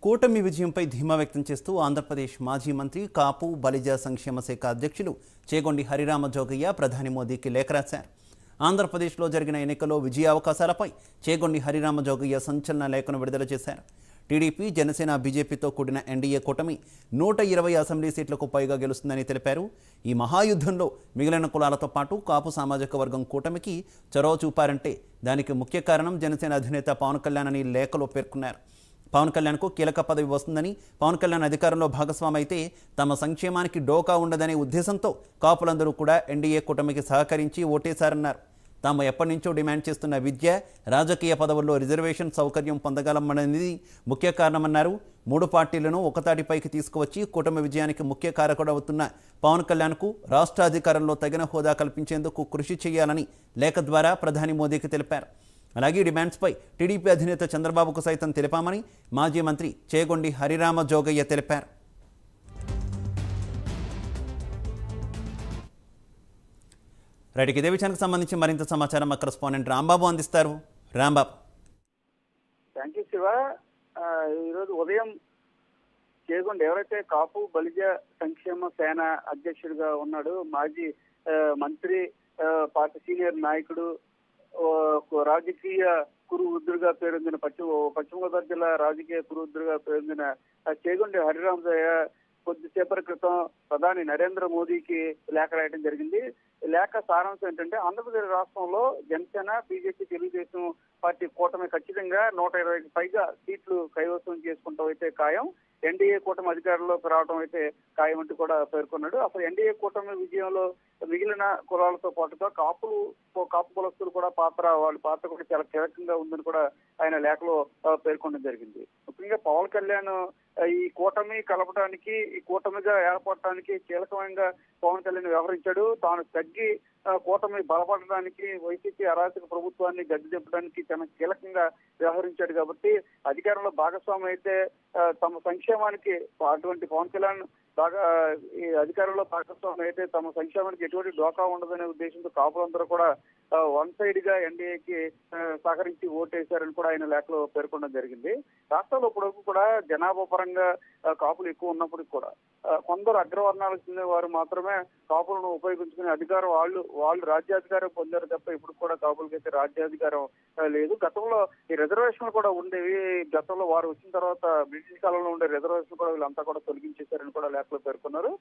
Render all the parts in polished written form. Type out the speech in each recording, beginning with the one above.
కూటమి విజయంపై ధీమా వ్యక్తం చేస్తూ ఆంధ్రప్రదేశ్ మాజీ మంత్రి కాపు బలిజ సంక్షేమ శాఖ అధ్యక్షులు చేగొండి హరిరామ జోగయ్య ప్రధాని మోదీకి లేఖ రాశారు. ఆంధ్రప్రదేశ్లో జరిగిన ఎన్నికల్లో విజయ అవకాశాలపై చేగొండి హరిరామ జోగయ్య సంచలన లేఖను విడుదల చేశారు. టీడీపీ, జనసేన, బీజేపీతో కూడిన ఎన్డీఏ కూటమి 120 అసెంబ్లీ సీట్లకు పైగా గెలుస్తుందని తెలిపారు. ఈ మహాయుద్ధంలో మిగిలిన కులాలతో పాటు కాపు సామాజిక వర్గం కూటమికి చొరవ చూపారంటే దానికి ముఖ్య కారణం జనసేన అధినేత పవన్ కళ్యాణ్ అని లేఖలో పేర్కొన్నారు. పవన్ కళ్యాణ్కు కీలక పదవి వస్తుందని, పవన్ కళ్యాణ్ అధికారంలో భాగస్వామి అయితే తమ సంక్షేమానికి డోకా ఉండదనే ఉద్దేశంతో కాపులందరూ కూడా ఎన్డీఏ కూటమికి సహకరించి ఓటేశారన్నారు. తాము ఎప్పటి నుంచో డిమాండ్ చేస్తున్న విద్య, రాజకీయ పదవుల్లో రిజర్వేషన్ సౌకర్యం పొందగలమనేది ముఖ్య కారణమన్నారు. 3 పార్టీలను ఒకతాటిపైకి తీసుకువచ్చి కూటమి విజయానికి ముఖ్య కారకుడవుతున్న పవన్ కళ్యాణ్కు రాష్ట్ర అధికారంలో తగిన హోదా కల్పించేందుకు కృషి చేయాలని లేఖ ద్వారా ప్రధాని మోదీకి తెలిపారు. అలాగే డిమాండ్స్పై టీడీపీ అధినేత చంద్రబాబుకు సైతం తెలిపామని మాజీ మంత్రి చేగొండి హరిరామ జోగయ్య తెలిపారు. రైట్కి ఇదే విషయానికి సంబంధించి మరింత సమాచారం మా కరెస్పాండెంట్ రాంబాబు అందిస్తారు. రాంబాబు. Thank you Shiva. ఈరోజు ఉదయం చేగొండి ఎవరైతే కాపు బలిజ సంక్షేమ సేన అధ్యక్షుడిగా ఉన్నాడు, మాజీ మంత్రి, పార్టీ సీనియర్ నాయకుడు, రాజకీయ కురువృద్ధుడిగా పేరొందిన పశ్చిమ గోదావరి జిల్లా రాజకీయ కురువృద్ధుడిగా పేరొందిన చేగొండి హరిరామజయ్య కొద్దిసేపటి క్రితం ప్రధాని నరేంద్ర మోదీకి లేఖ రాయడం జరిగింది. లేఖ సారాంశం ఏంటంటే, ఆంధ్రప్రదేశ్ రాష్ట్రంలో జనసేన, బీజేపీ, తెలుగుదేశం పార్టీ కూటమి ఖచ్చితంగా 120కి పైగా సీట్లు కైవసం చేసుకుంటాం అయితే ఖాయం, ఎన్డీఏ కూటమి అధికారంలోకి రావడం అయితే ఖాయం అంటూ కూడా పేర్కొన్నాడు. అసలు ఎన్డీఏ కూటమి విజయంలో మిగిలిన కులాలతో పాటుగా కాపు కులస్తులు కూడా వాళ్ళ పాత్ర కూడా చాలా కీలకంగా ఉందని కూడా ఆయన లేఖలో పేర్కొనడం జరిగింది. ముఖ్యంగా పవన్ కళ్యాణ్ ఈ కూటమి కలపడానికి, ఈ కూటమిగా ఏర్పడటానికి కీలకంగా పవన్ కళ్యాణ్ వ్యవహరించాడు. తాను తగ్గి కూటమి బలపడడానికి, వైసీపీ అరాచక ప్రభుత్వాన్ని గద్దె దింపడానికి తన కీలకంగా వ్యవహరించాడు. కాబట్టి అధికారంలో భాగస్వామి అయితే తమ సంక్షేమానికి, అటువంటి పవన్ కళ్యాణ్ ఈ అధికారంలో భాగస్వామి అయితే తమ సంక్షేమానికి ఎటువంటి డోకా ఉండదనే ఉద్దేశంతో కాపులందరూ కూడా వన్ సైడ్ గా ఎన్డీఏకి సహకరించి ఓటేశారని కూడా ఆయన లేఖలో పేర్కొనడం జరిగింది. రాష్ట్రంలో ఇప్పటివరకు కూడా జనాభా పరంగా కాపులు ఎక్కువ ఉన్నప్పటికీ కూడా కొందరు అగ్రవర్ణాలకు చెందిన వారు మాత్రమే కాపులను ఉపయోగించుకునే అధికారం వాళ్ళు రాజ్యాధికారం పొందారు తప్ప ఇప్పుడు కూడా కాపులకైతే రాజ్యాధికారం లేదు. గతంలో ఈ రిజర్వేషన్లు కూడా ఉండేవి. గతంలో వారు వచ్చిన తర్వాత బ్రిటిష్ కాలంలో ఉండే రిజర్వేషన్ కూడా వీళ్ళంతా కూడా తొలగించేశారని కూడా లేఖలో పేర్కొన్నారు.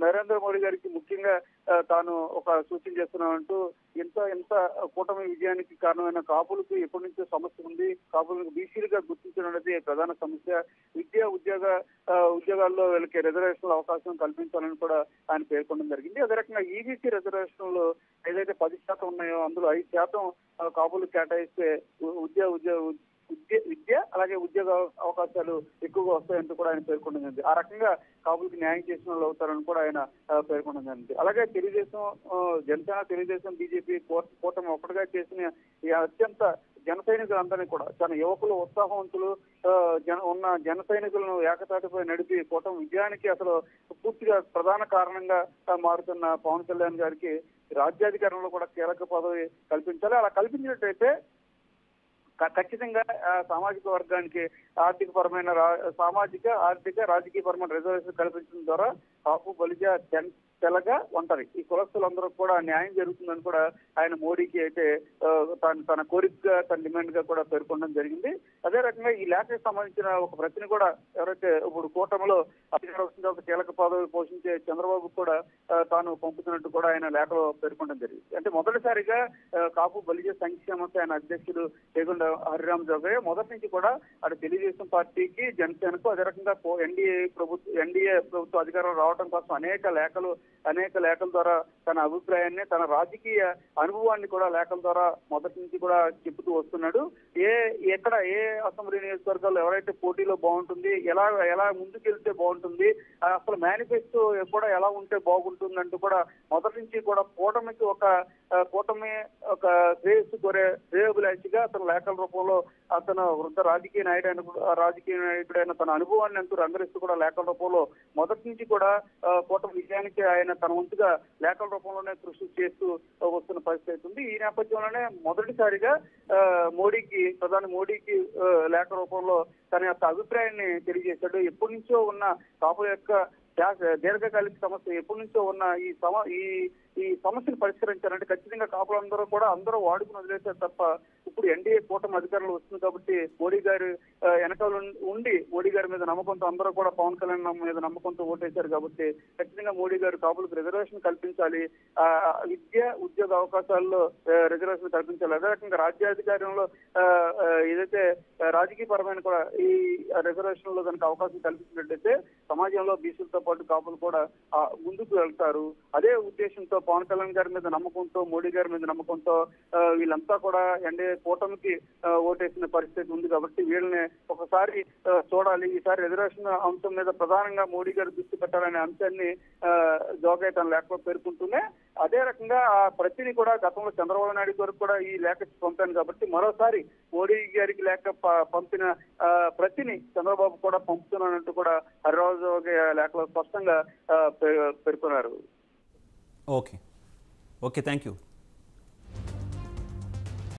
నరేంద్ర మోడీ గారికి ముఖ్యంగా తాను ఒక సూచన చేస్తున్నానంటూ ఇంత కూటమి విజయానికి కారణమైన కాపులకు ఎప్పటి నుంచో సమస్య ఉంది. కాపులకు బీసీలుగా గుర్తించడం అనేది ప్రధాన సమస్య. విద్య, ఉద్యోగాల్లో వీళ్ళకి రిజర్వేషన్ల అవకాశం కల్పించాలని కూడా ఆయన పేర్కొనడం జరిగింది. అదే రకంగా ఈబీసీ రిజర్వేషన్లు ఏదైతే 10% ఉన్నాయో అందులో 5% కాపులు కేటాయిస్తే విద్య అలాగే ఉద్యోగ అవకాశాలు ఎక్కువగా వస్తాయంటూ కూడా ఆయన పేర్కొనడం జరిగింది. ఆ రకంగా కాపులకు న్యాయం చేసిన వాళ్ళు అవుతారని కూడా ఆయన పేర్కొనడం జరిగింది. అలాగే జనసేన, తెలుగుదేశం, బీజేపీ కూటమి ఒకటిగా చేసిన ఈ అత్యంత జన సైనికులందరినీ కూడా తన యువకులు, ఉత్సాహవంతులు ఉన్న జన సైనికులను ఏకతాటిపై నడిపి కూటమి విజయానికి అసలు పూర్తిగా ప్రధాన కారణంగా మారుతున్న పవన్ కళ్యాణ్ గారికి రాజ్యాధికారంలో కూడా కీలక పదవి కల్పించాలి. అలా కల్పించినట్టయితే ఖచ్చితంగా సామాజిక వర్గానికి సామాజిక, ఆర్థిక, రాజకీయపరమైన రిజర్వేషన్ కల్పించడం ద్వారా కాపు, బలిజ, తెల్లగా ఉంటారు. ఈ కులస్తులందరూ కూడా న్యాయం జరుగుతుందని కూడా ఆయన మోడీకి అయితే తన కోరికగా, తన డిమాండ్ గా కూడా పేర్కొనడం జరిగింది. అదే రకంగా ఈ లేఖకు సంబంధించిన ఒక ప్రతిని కూడా ఎవరైతే ఇప్పుడు కూటమిలో అధికారం వస్తుందో ఒక కీలక పదవి పోషించే చంద్రబాబు కూడా తాను పంపుతున్నట్టు కూడా ఆయన లేఖలో పేర్కొనడం జరిగింది. అంటే మొదటిసారిగా కాపు బలిజ సంక్షేమ సేన అధ్యక్షుడు చేగొండి హరిరామ జోగయ్య మొదటి నుంచి కూడా అటు తెలుగుదేశం పార్టీకి, జనసేనకు, అదే రకంగా ఎన్డీఏ ప్రభుత్వం అధికారం రావడం కోసం అనేక లేఖల ద్వారా తన అభిప్రాయాన్ని, తన రాజకీయ అనుభవాన్ని కూడా లేఖల ద్వారా మొదటి నుంచి కూడా చెబుతూ వస్తున్నాడు. ఎక్కడ ఏ అసెంబ్లీ నియోజకవర్గాల్లో ఎవరైతే పోటీలో బాగుంటుంది, ఎలా ముందుకెళ్తే బాగుంటుంది, అసలు మేనిఫెస్టో కూడా ఎలా ఉంటే బాగుంటుంది అంటూ కూడా మొదటి నుంచి కూడా కూటమి ఒక శ్రేయస్సు కోరే శ్రేయోభిలాషిగా అతను లేఖల రూపంలో అతను వృద్ధ రాజకీయ నాయకుడైన తన అనుభవాన్ని అంటూ రంగరిస్తూ కూడా లేఖల రూపంలో మొదటి నుంచి కూడా కూటమి విజయానికి ఆయన తన వంతుగా లేఖల రూపంలోనే కృషి చేస్తూ వస్తున్న పరిస్థితి ఉంది. ఈ నేపథ్యంలోనే మొదటిసారిగా ప్రధాని మోడీకి లేఖ రూపంలో తన యొక్క అభిప్రాయాన్ని తెలియజేశాడు. ఎప్పటి నుంచో ఉన్న కాపుల యొక్క దీర్ఘకాలిక సమస్య, ఎప్పటి నుంచో ఉన్న ఈ సమస్యను పరిష్కరించారంటే ఖచ్చితంగా కాపులందరూ కూడా అందరూ వాడుకుని వదిలేశారు తప్ప ఇప్పుడు ఎన్డీఏ కూటమి అధికారంలో వస్తుంది కాబట్టి మోడీ గారు వెనకాల ఉండి మోడీ గారి మీద నమ్మకంతో అందరూ కూడా పవన్ కళ్యాణ్ మీద నమ్మకంతో ఓటేశారు కాబట్టి ఖచ్చితంగా మోడీ గారు కాపులకు రిజర్వేషన్ కల్పించాలి, విద్య ఉద్యోగ అవకాశాల్లో రిజర్వేషన్ కల్పించాలి. అదే రకంగా రాజ్యాధికారంలో ఏదైతే రాజకీయ పరమైన కూడా ఈ రిజర్వేషన్ లో కనుక అవకాశం కల్పించినట్టయితే సమాజంలో బీసీలతో పాటు కాపులు కూడా ముందుకు వెళ్తారు. అదే ఉద్దేశంతో పవన్ కళ్యాణ్ గారి మీద నమ్మకంతో మోడీ గారి మీద నమ్మకంతో వీళ్ళంతా కూడా ఎన్డీఏ కూటమికి ఓటేసిన పరిస్థితి ఉంది కాబట్టి వీళ్ళని ఒకసారి చూడాలి. ఈసారి రిజర్వేషన్ అంశం మీద ప్రధానంగా మోడీ గారు దృష్టి పెట్టాలనే అంశాన్ని జోగయ్య తన లేఖలో పేర్కొంటూనే అదే రకంగా ఆ ప్రతిని కూడా గతంలో చంద్రబాబు నాయుడు గారికి కూడా ఈ లేఖ పంపాను కాబట్టి మరోసారి మోడీ గారికి లేఖ పంపిన ప్రతిని చంద్రబాబు కూడా పంపుతున్నానంటూ కూడా హరిరామ జోగయ్య లేఖలో స్పష్టంగా పేర్కొన్నారు. Okay, thank you.